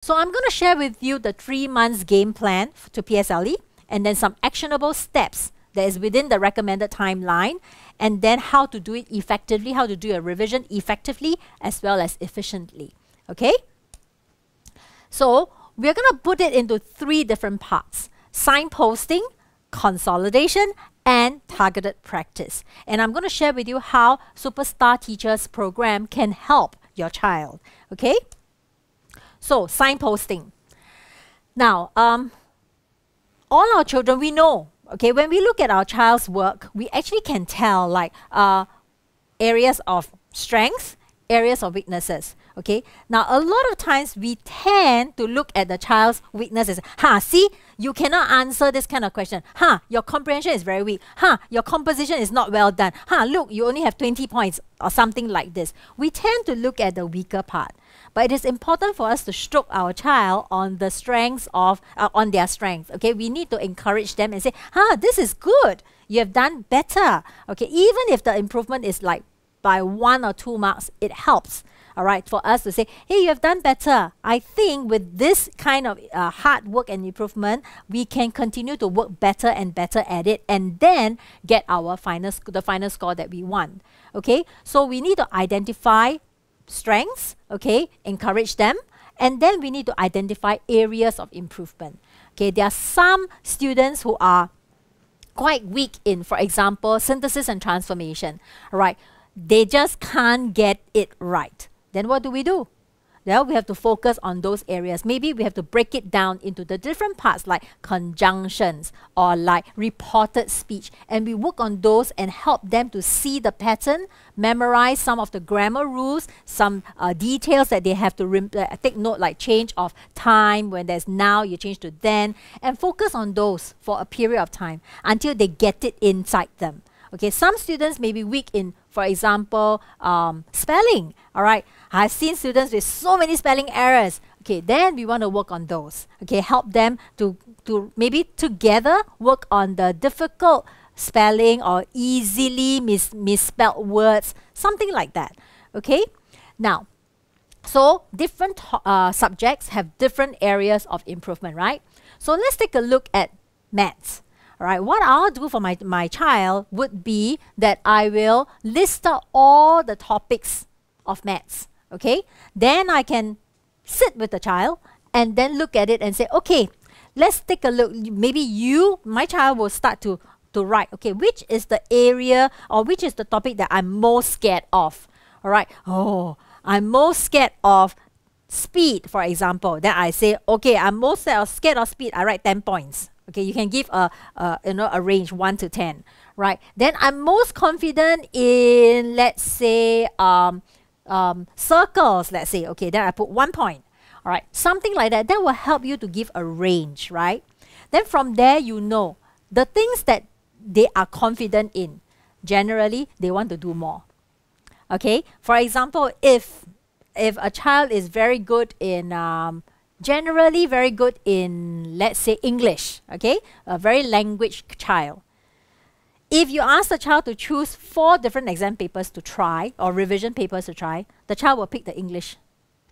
So I'm going to share with you the 3 months game plan to PSLE, and then some actionable steps that is within the recommended timeline, and then how to do it effectively, how to do a revision effectively as well as efficiently. Okay? So we're going to put it into 3 different parts: signposting, consolidation, and targeted practice. And I'm going to share with you how Superstar Teachers program can help your child. Okay? So, signposting. Now, all our children, we know, okay, when we look at our child's work, we actually can tell like areas of strength, areas of weaknesses. Okay, now a lot of times we tend to look at the child's weaknesses. See, you cannot answer this kind of question. Your comprehension is very weak. Your composition is not well done. Look, you only have 20 points or something like this. We tend to look at the weaker part. But it is important for us to stroke our child on the strengths of, on their strengths. Okay, we need to encourage them and say, this is good. You have done better. Okay, even if the improvement is like by 1 or 2 marks, it helps. All right, for us to say, hey, you have done better. I think with this kind of hard work and improvement, we can continue to work better and better at it, and then get our the final score that we want. Okay, so we need to identify strengths, okay, encourage them, and then we need to identify areas of improvement. Okay, there are some students who are quite weak in, for example, synthesis and transformation. All right, they just can't get it right. Then what do? Well, we have to focus on those areas. Maybe we have to break it down into the different parts like conjunctions or like reported speech. And we work on those and help them to see the pattern, memorize some of the grammar rules, some details that they have to take note, like change of time. When there's now, you change to then. And focus on those for a period of time until they get it inside them. Okay, some students may be weak in, for example, spelling. All right, I've seen students with so many spelling errors. Okay, then we want to work on those. Okay, help them to maybe together work on the difficult spelling or easily misspelled words, something like that. Okay, now, so different subjects have different areas of improvement, right? So let's take a look at maths. All right, what I'll do for my child would be that I will list out all the topics of maths, okay? Then I can sit with the child and then look at it and say, okay, let's take a look. Maybe my child will start to write, okay, which is the area or which is the topic that I'm most scared of? All right, I'm most scared of speed, for example. Then I say, okay, I'm most scared of speed. I write 10 points. Okay, you can give a range 1 to 10, right? Then I'm most confident in, let's say, circles, let's say. Okay, then I put 1 point. All right, something like that. That will help you to give a range, right? Then from there, you know the things that they are confident in. Generally, they want to do more. Okay, for example, if a child is very good in generally very good in, let's say, English, okay? A very language child. If you ask the child to choose 4 different exam papers to try, or revision papers to try, the child will pick the English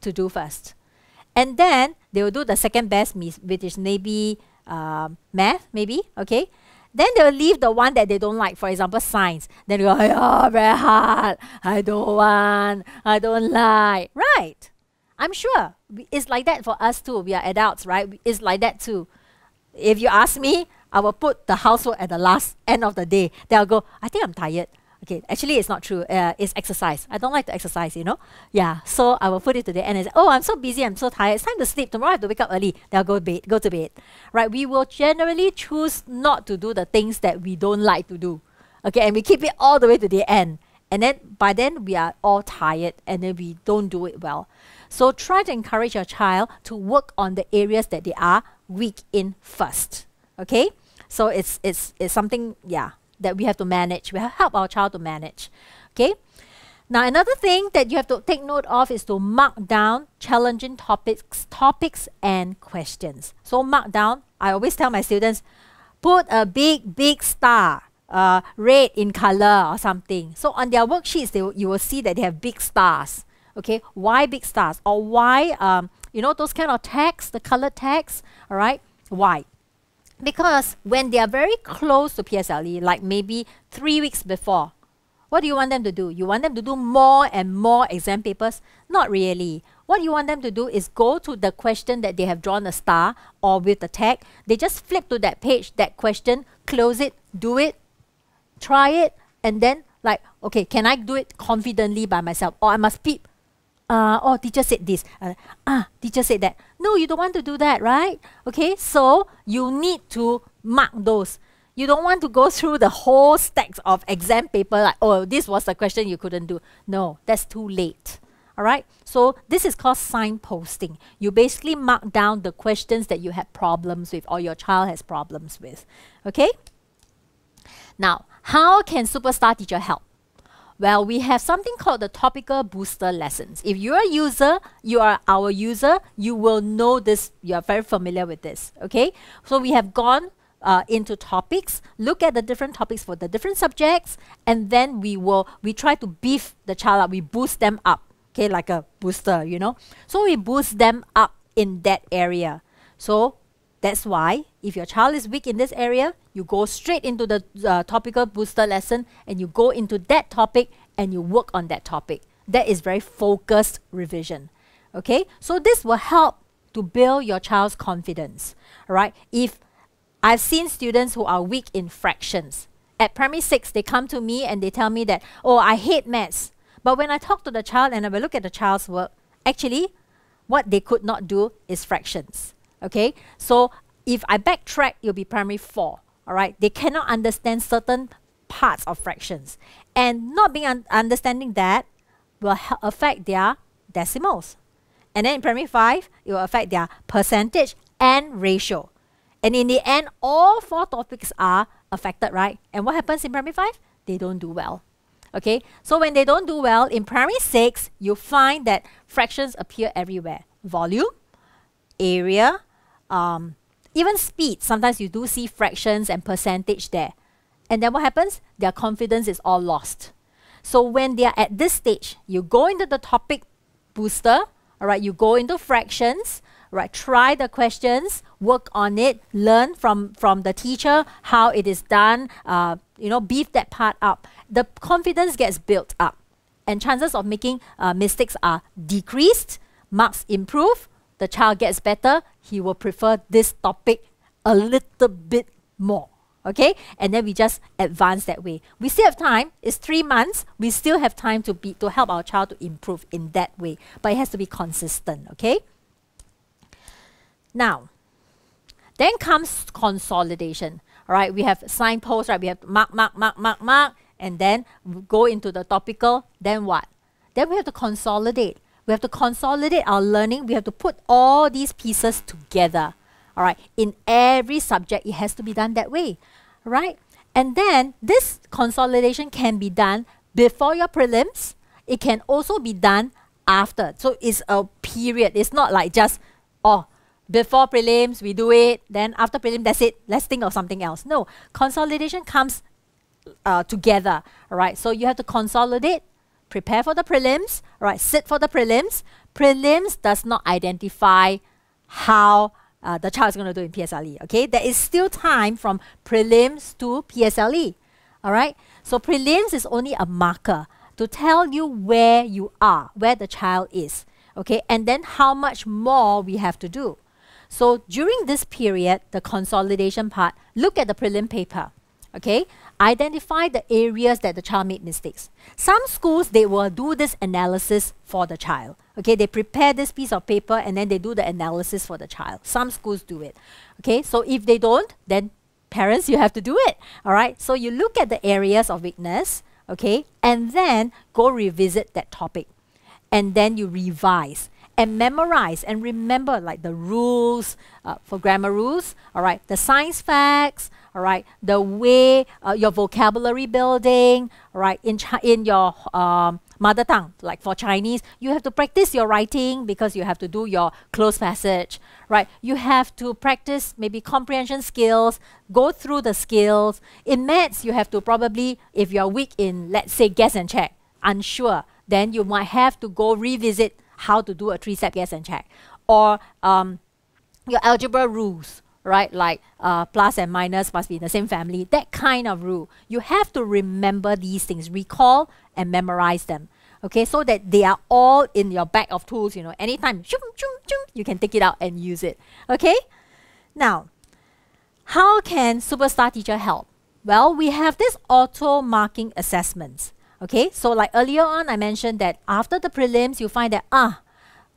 to do first. And then they will do the second best, which is maybe math, maybe, okay? Then they will leave the one that they don't like, for example, science. Then they go, oh, very hard, I don't want, I don't like, right? I'm sure it's like that for us too. We are adults, right? It's like that too. If you ask me, I will put the housework at the last end of the day. Then I'll go, I think I'm tired. Okay, actually it's not true. It's exercise. I don't like to exercise, you know? Yeah, so I will put it to the end and say, oh, I'm so busy, I'm so tired. It's time to sleep. Tomorrow I have to wake up early. Then I'll go to bed. Right? We will generally choose not to do the things that we don't like to do. Okay, and we keep it all the way to the end. And then by then we are all tired and then we don't do it well. So try to encourage your child to work on the areas that they are weak in first. Okay? So it's something, yeah, that we have to manage. We have to help our child to manage. Okay? Now another thing that you have to take note of is to mark down challenging topics and questions. So mark down, I always tell my students, put a big star, red in color or something. So on their worksheets, you will see that they have big stars. Okay, why big stars? Or why you know, those kind of tags, the colored tags, all right? Why? Because when they are very close to PSLE, like maybe 3 weeks before, what do you want them to do? You want them to do more and more exam papers? Not really. What you want them to do is go to the question that they have drawn a star or with the tag. They just flip to that page, that question, close it, do it, try it, and then like, okay, can I do it confidently by myself? Or I must peep. Oh, teacher said this. Teacher said that. No, you don't want to do that, right? Okay, so you need to mark those. You don't want to go through the whole stacks of exam paper like, oh, this was the question you couldn't do. No, that's too late. All right, so this is called signposting. You basically mark down the questions that you had problems with or your child has problems with. Okay? Now, how can Superstar Teacher help? Well, we have something called the Topical Booster Lessons. If you're a user, you are our user, you will know this, you are very familiar with this. Okay? So we have gone into topics, look at the different topics for the different subjects, and then we try to beef the child up, we boost them up. Okay, like a booster, you know. So we boost them up in that area. So that's why if your child is weak in this area, you go straight into the topical booster lesson and you go into that topic and you work on that topic. That is very focused revision. Okay, so this will help to build your child's confidence. All right, if I've seen students who are weak in fractions. At primary 6, they come to me and they tell me that, oh, I hate maths. But when I talk to the child and I will look at the child's work, actually, what they could not do is fractions. Okay? So if I backtrack, it'll be primary 4. All right? They cannot understand certain parts of fractions. And not being understanding that will affect their decimals. And then in primary 5, it will affect their percentage and ratio. And in the end, all 4 topics are affected, right? And what happens in primary 5? They don't do well. Okay, so when they don't do well, in primary 6, you find that fractions appear everywhere. Volume, area, even speed. Sometimes you do see fractions and percentage there. And then what happens? Their confidence is all lost. So when they are at this stage, you go into the topic booster, all right, you go into fractions, right, try the questions, work on it, learn from the teacher how it is done, you know, beef that part up. The confidence gets built up and chances of making mistakes are decreased, marks improve, the child gets better, he will prefer this topic a little bit more. Okay, and then we just advance that way. We still have time, it's 3 months, we still have time to help our child to improve in that way, but it has to be consistent. Okay, now then comes consolidation. All right, we have signposts, right? We have mark, and then go into the topical. Then what? Then we have to consolidate. We have to consolidate our learning. We have to put all these pieces together. All right, in every subject, it has to be done that way. All right, and then this consolidation can be done before your prelims. It can also be done after. So it's a period. It's not like just, oh, before prelims, we do it. Then after prelim, that's it. Let's think of something else. No, consolidation comes together. All right, so you have to consolidate, prepare for the prelims. All right, sit for the prelims. Prelims does not identify how the child is going to do in PSLE. Okay, there is still time from prelims to PSLE. All right, so prelims is only a marker to tell you where you are, where the child is. Okay, and then how much more we have to do. So during this period, the consolidation part, look at the prelim paper. Okay, identify the areas that the child made mistakes. Some schools, they will do this analysis for the child. Okay, they prepare this piece of paper and then they do the analysis for the child. Some schools do it. Okay, so if they don't, then parents, you have to do it. All right, so you look at the areas of weakness, okay, and then go revisit that topic. And then you revise and memorize and remember like the rules for grammar rules, all right, the science facts, all right, the way your vocabulary building, all right, in your mother tongue, like for Chinese, you have to practice your writing because you have to do your closed passage, right? You have to practice maybe comprehension skills, go through the skills. In maths, you have to probably, if you're weak in, let's say, guess and check, unsure, then you might have to go revisit how to do a 3-step guess and check. or your algebra rules, right? Like plus and minus must be in the same family, that kind of rule. You have to remember these things, recall and memorize them, okay? So that they are all in your bag of tools, you know, anytime, you can take it out and use it, okay? Now, how can Superstar Teacher help? Well, we have this auto marking assessments, okay? So like earlier on, I mentioned that after the prelims, you find that,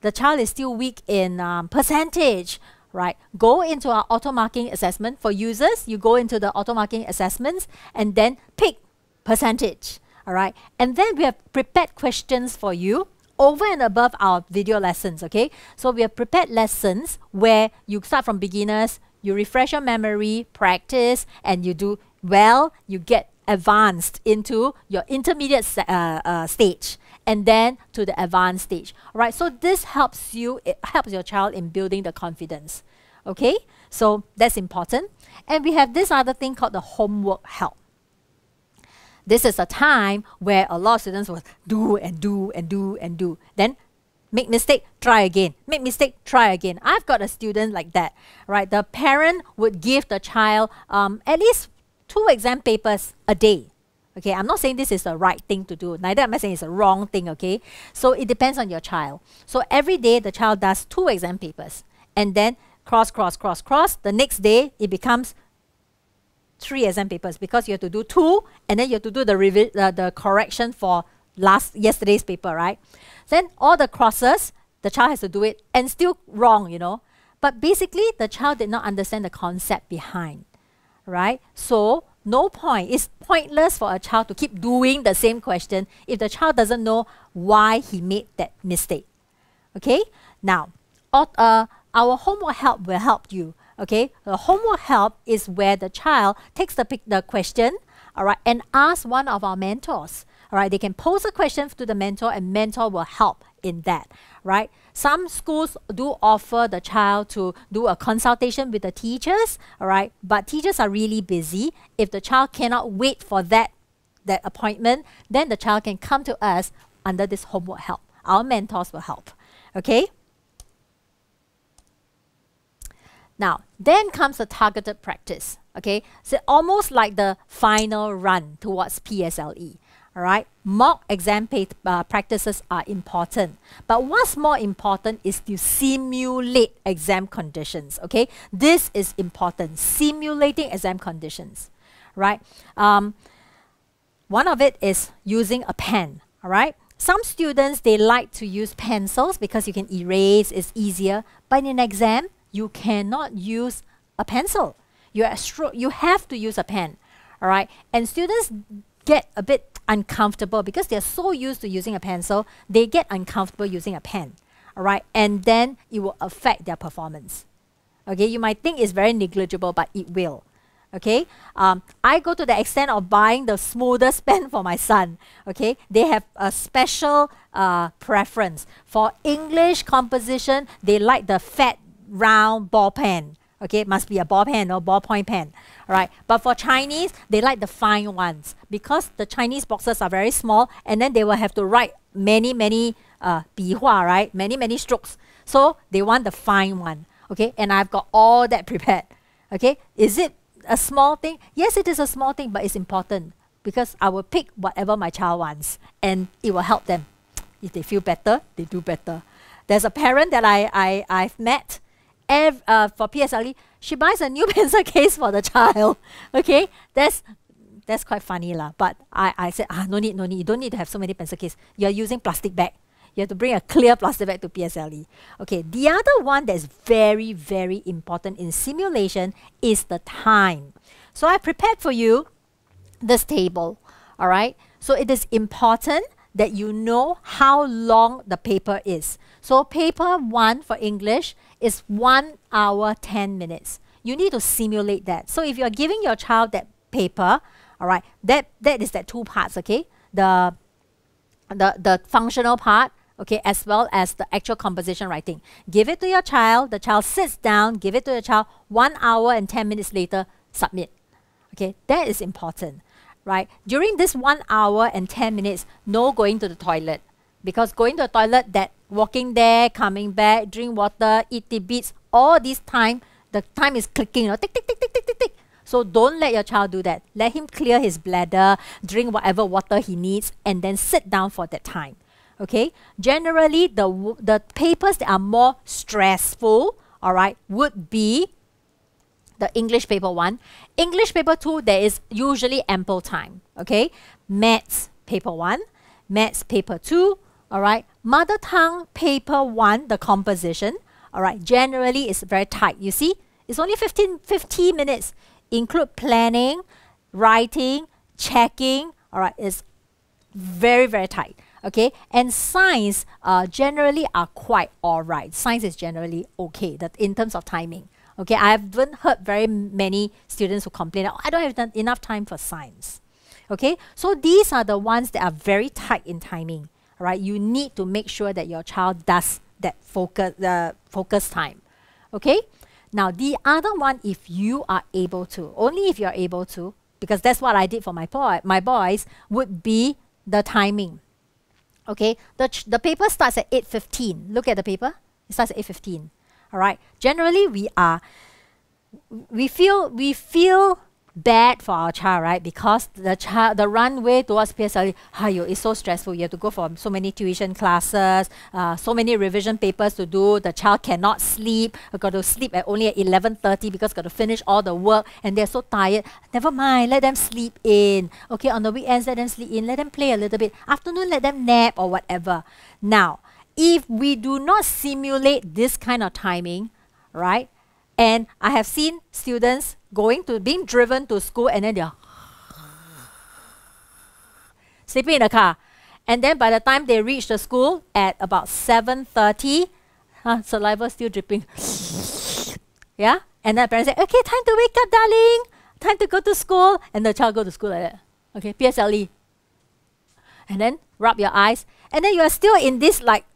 the child is still weak in percentage, right? Go into our auto marking assessment. For users, you go into the auto marking assessments and then pick percentage, all right? And then we have prepared questions for you over and above our video lessons, okay? So we have prepared lessons where you start from beginners, you refresh your memory, practice, and you do well, you get advanced into your intermediate stage, and then to the advanced stage. All right, so this helps you, it helps your child in building the confidence. Okay, so that's important. And we have this other thing called the homework help. This is a time where a lot of students will do and do and do and do. Then make mistake, try again. Make mistake, try again. I've got a student like that, right? The parent would give the child at least 2 exam papers a day. Okay, I'm not saying this is the right thing to do. Neither am I saying it's a wrong thing, okay? So it depends on your child. So every day the child does 2 exam papers. And then cross, cross, cross, cross. The next day it becomes 3 exam papers because you have to do 2 and then you have to do the correction for yesterday's paper, right? Then all the crosses, the child has to do it and still wrong, you know. But basically the child did not understand the concept behind, right? So no point. It's pointless for a child to keep doing the same question if the child doesn't know why he made that mistake. Okay? Now, our homework help will help you. Okay? The homework help is where the child takes the question, all right, and asks one of our mentors. All right? They can pose a question to the mentor and mentor will help in that, right? Some schools do offer the child to do a consultation with the teachers, all right? But teachers are really busy. If the child cannot wait for that appointment, then the child can come to us under this homework help. Our mentors will help, okay? Now, then comes the targeted practice, okay? So almost like the final run towards PSLE. All right, mock exam practices are important. But what's more important is to simulate exam conditions, okay? This is important, simulating exam conditions, right? One of it is using a pen, all right? Some students, they like to use pencils because you can erase, it's easier. But in an exam, you cannot use a pencil. You have to use a pen, all right? And students get a bit uncomfortable because they're so used to using a pencil, they get uncomfortable using a pen, all right? And then it will affect their performance. Okay, you might think it's very negligible, but it will. Okay, I go to the extent of buying the smoothest pen for my son. Okay, they have a special preference. For English composition, they like the fat, round ball pen. Okay, it must be a ball pen or ballpoint pen. All right, but for Chinese, they like the fine ones because the Chinese boxes are very small and then they will have to write many 笔画, right? Many strokes. So they want the fine one. Okay, and I've got all that prepared. Okay, is it a small thing? Yes, it is a small thing, but it's important because I will pick whatever my child wants and it will help them. If they feel better, they do better. There's a parent that I've met. For PSLE, she buys a new pencil case for the child. Okay, that's quite funny lah. But I said, no need. You don't need to have so many pencil cases. You're using plastic bag. You have to bring a clear plastic bag to PSLE. Okay, the other one that's very, very important in simulation is the time. So I prepared for you this table. All right. So it is important that you know how long the paper is. So paper 1 for English is 1 hour, 10 minutes. You need to simulate that. So if you're giving your child that paper, all right, that is that 2 parts, okay? The functional part, okay, as well as the actual composition writing. Give it to your child, the child sits down, give it to your child, 1 hour and 10 minutes later, submit. Okay, that is important, right? During this 1 hour and 10 minutes, no going to the toilet. Because going to the toilet, that walking there, coming back, drink water, eat tidbits, all this time, the time is clicking, tick, tick, tick, tick, tick, tick, tick. So don't let your child do that. Let him clear his bladder, drink whatever water he needs, and then sit down for that time. Okay? Generally, the papers that are more stressful, all right, would be the English paper 1. English paper 2, there is usually ample time. Okay? Maths paper 1, Maths paper 2, all right? Mother tongue paper 1, the composition, all right, generally is very tight. You see, it's only 15 minutes. Include planning, writing, checking, all right, it's very, very tight. Okay, and science generally are quite all right. Science is generally okay in terms of timing. Okay, I haven't heard very many students who complain, oh, I don't have enough time for science. Okay, so these are the ones that are very tight in timing. All right, you need to make sure that your child does that focus time. Okay, now the other one, if you are able to, only if you are able to, because that's what I did for my boys, would be the timing. Okay, the paper starts at 8:15. Look at the paper. It starts at 8:15. All right. Generally, we feel bad for our child, right? Because the runway towards PSLE, it's so stressful. You have to go for so many tuition classes, so many revision papers to do. The child cannot sleep. Got to sleep only at 11:30 because got to finish all the work, and they're so tired. Never mind, let them sleep in. Okay, on the weekends, let them sleep in. Let them play a little bit. Afternoon, let them nap or whatever. Now, if we do not simulate this kind of timing, right? And I have seen students being driven to school, and then they're sleeping in the car. And then by the time they reach the school at about 7:30, saliva still dripping. Yeah? And then the parents say, okay, time to wake up, darling. Time to go to school. And the child go to school like that. Okay, PSLE. And then rub your eyes. And then you are still in this like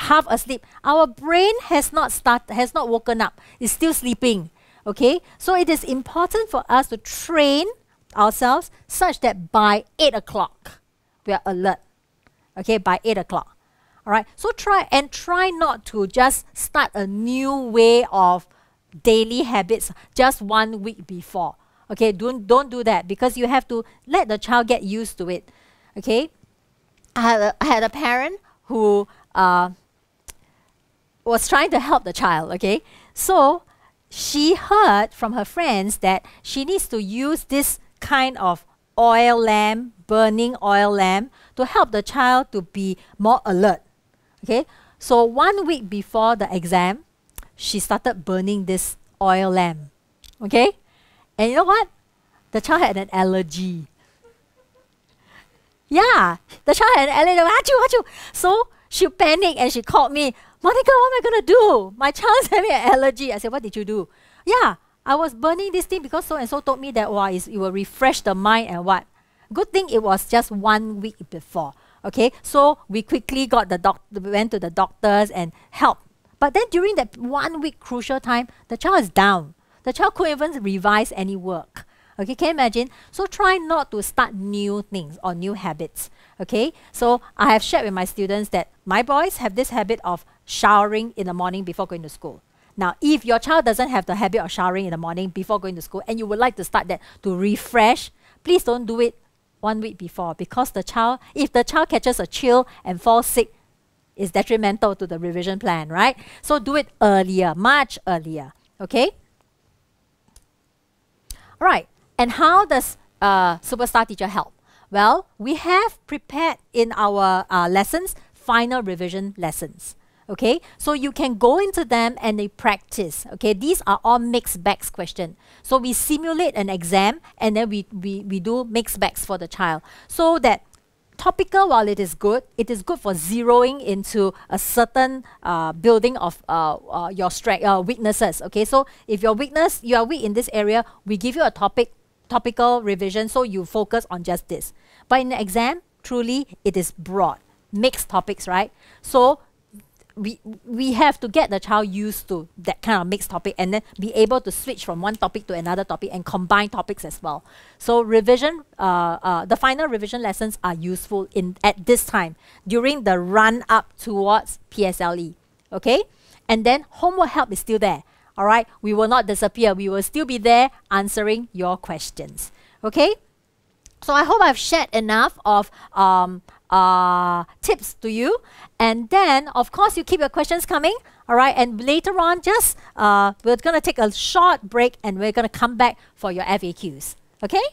half asleep. Our brain has not woken up. It's still sleeping. Okay, so it is important for us to train ourselves such that by 8 o'clock we are alert. Okay, by 8 o'clock. All right, so try not to just start a new way of daily habits just 1 week before. Okay, don't do that, because you have to let the child get used to it. Okay, I had a parent who was trying to help the child. Okay, so she heard from her friends that she needs to use this kind of oil lamp, burning oil lamp, to help the child to be more alert. Okay, so 1 week before the exam, she started burning this oil lamp. Okay, and you know what? The child had an allergy. Yeah, the child had an allergy. Achoo, achoo. So she panicked and she called me. Monica, what am I going to do? My child's having an allergy. I said, what did you do? Yeah, I was burning this thing because so-and-so told me that it will refresh the mind and what. Good thing it was just 1 week before. Okay, so we quickly went to the doctors and helped. But then during that 1 week crucial time, the child is down. The child couldn't even revise any work. Okay, can you imagine? So try not to start new things or new habits. Okay, so I have shared with my students that my boys have this habit of showering in the morning before going to school. Now, if your child doesn't have the habit of showering in the morning before going to school and you would like to start that to refresh, please don't do it 1 week before, because if the child catches a chill and falls sick, it's detrimental to the revision plan, right? So do it earlier, much earlier. Okay? All right. And how does Superstar Teacher help? Well, we have prepared in our lessons final revision lessons. Okay, so you can go into them and they practice. Okay, these are all mixed bags questions. So we simulate an exam and then we do mixed bags for the child. So that topical, while it is good for zeroing into a certain building of your weaknesses. Okay, so if you are weak in this area, we give you a topical revision, so you focus on just this. But in the exam, truly, it is broad, mixed topics, right? So we have to get the child used to that kind of mixed topic, and then be able to switch from one topic to another topic and combine topics as well. So revision, the final revision lessons are useful at this time during the run up towards PSLE. Okay, and then homework help is still there. All right, we will not disappear. We will still be there answering your questions. Okay, so I hope I've shared enough of tips to you, and then of course you keep your questions coming. All right, and later on, just we're going to take a short break and we're going to come back for your FAQs. Okay.